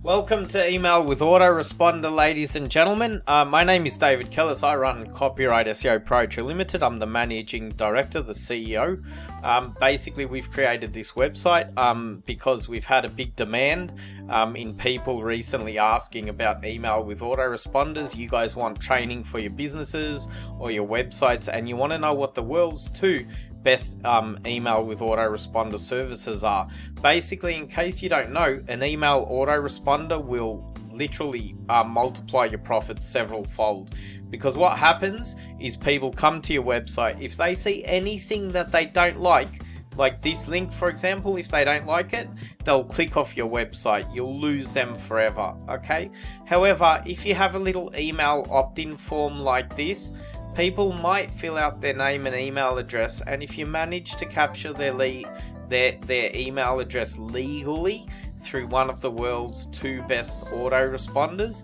Welcome to Email with Autoresponder, ladies and gentlemen. My name is David Kellis. I run Copyright SEO Pro Limited. I'm the Managing Director, the CEO. Basically, we've created this website because we've had a big demand in people recently asking about email with autoresponders. You guys want training for your businesses or your websites, and you want to know what the world's two best email with autoresponder services are. Basically, in case you don't know, an email autoresponder will literally multiply your profits several fold, because what happens is people come to your website. If they see anything that they don't like this link for example, if they don't like it, they'll click off your website. You'll lose them forever, okay? However, if you have a little email opt-in form like this, people might fill out their name and email address, and if you manage to capture their email address legally through one of the world's two best autoresponders,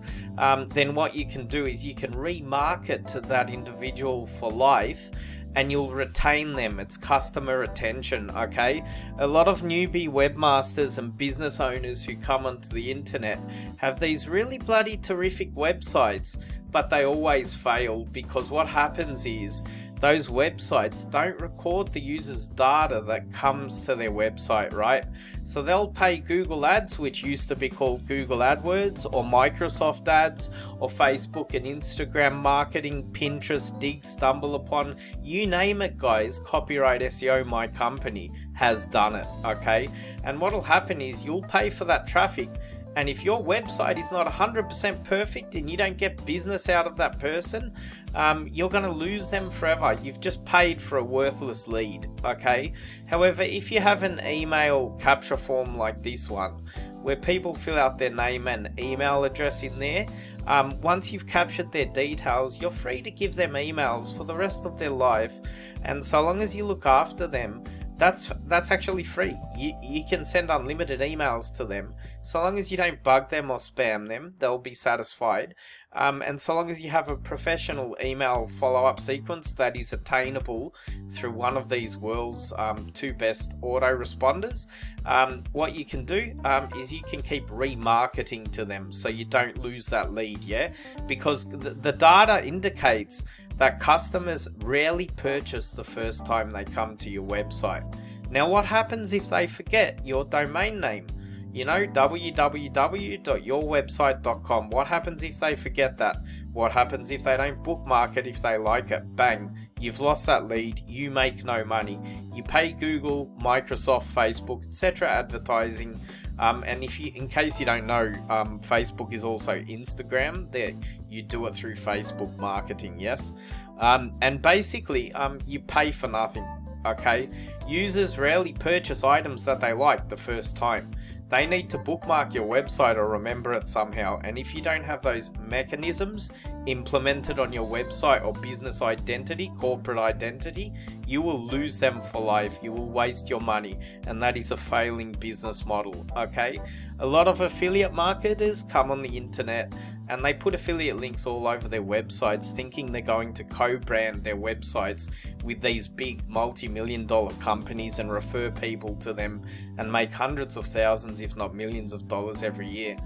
then what you can do is you can remarket to that individual for life, and you'll retain them. It's customer retention, okay? A lot of newbie webmasters and business owners who come onto the internet have these really bloody terrific websites, but they always fail because what happens is those websites don't record the user's data that comes to their website, right? So they'll pay Google Ads, which used to be called Google AdWords, or Microsoft Ads, or Facebook and Instagram marketing, Pinterest, Dig, StumbleUpon, you name it, guys. Copyright SEO, my company, has done it, okay? And what'll happen is you'll pay for that traffic, and if your website is not 100% perfect and you don't get business out of that person, you're going to lose them forever. You've just paid for a worthless lead, okay? However, if you have an email capture form like this one, where people fill out their name and email address in there, once you've captured their details, you're free to give them emails for the rest of their life. And so long as you look after them, that's actually free. You can send unlimited emails to them. So long as you don't bug them or spam them, they'll be satisfied. And so long as you have a professional email follow-up sequence that is attainable through one of these world's two best autoresponders, what you can do is you can keep remarketing to them so you don't lose that lead, yeah? Because the data indicates that customers rarely purchase the first time they come to your website. Now, what happens if they forget your domain name? You know, www.yourwebsite.com. What happens if they forget that? What happens if they don't bookmark it if they like it? Bang, you've lost that lead. You make no money. You pay Google, Microsoft, Facebook, etc. advertising. And in case you don't know, Facebook is also Instagram. There, you do it through Facebook marketing, yes. And basically, you pay for nothing, okay? Users rarely purchase items that they like the first time. They need to bookmark your website or remember it somehow. And if you don't have those mechanisms implemented on your website or business identity, corporate identity, you will lose them for life. You will waste your money, and that is a failing business model, okay? A lot of affiliate marketers come on the internet and they put affiliate links all over their websites, thinking they're going to co-brand their websites with these big multi-million-dollar companies and refer people to them and make hundreds of thousands, if not millions of dollars every year.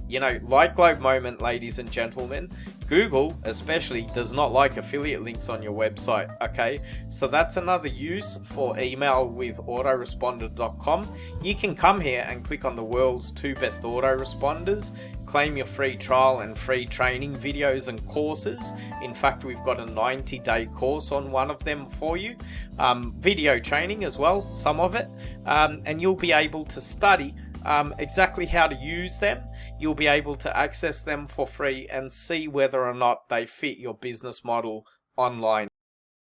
You know, light globe moment, ladies and gentlemen, Google especially does not like affiliate links on your website, okay? So that's another use for email with autoresponder.com. You can come here and click on the world's two best autoresponders, claim your free trial and free training videos and courses. In fact, we've got a 90-day course on one of them for you. Video training as well, some of it. And you'll be able to study exactly how to use them. You'll be able to access them for free and see whether or not they fit your business model online.